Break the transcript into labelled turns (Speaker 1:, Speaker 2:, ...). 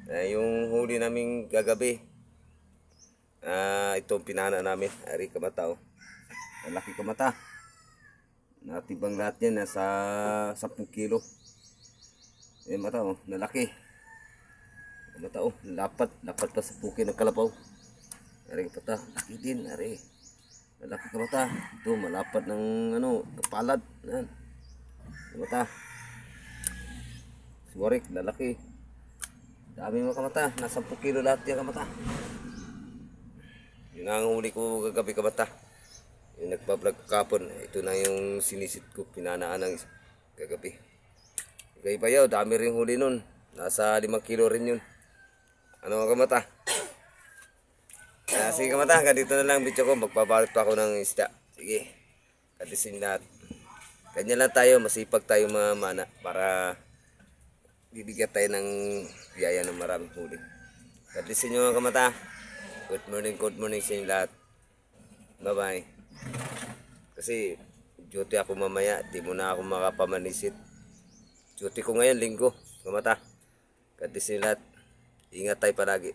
Speaker 1: Yung huli naming gagabi, itong pinana namin, ari kamata oh. Malaki kamata. Natibang lahat yan, nasa 10 kilo. Ayan mata oh, nalaki. Mata oh, lapat pa sa puki ng kalabaw. Ari kamata, laki din, ari. Malaki kamata. Ito, malapad ng kapalad. Ayan. Kamata. Suwarik, lalaki. Dami mga kamata, nasa 10 kilo lahat yan kamata. Yun ang huli ko kagabi kamata. Yung nagpa-vlog kapon, ito na yung sinisit ko, pinanaan ng kagabi. Kaya bayaw, dami rin huli nun. Nasa 5 kilo rin yun. Ano mga kamata? Sige kamata, ganito na lang video ko. Magbabalot pa ako ng isda. Sige, katisin lahat. Ganyan lang tayo, masipag tayo mga mana para bibigyan tayo ng biyaya ng maraming huli. Katisin nyo mga kamata. Good morning sa inyo lahat. Bye bye. Kasi duty ako mamaya, di mo na ako makapamanisit. Duty ko ngayon linggo, kamata. God bless you lahat. Ingat tayo palagi.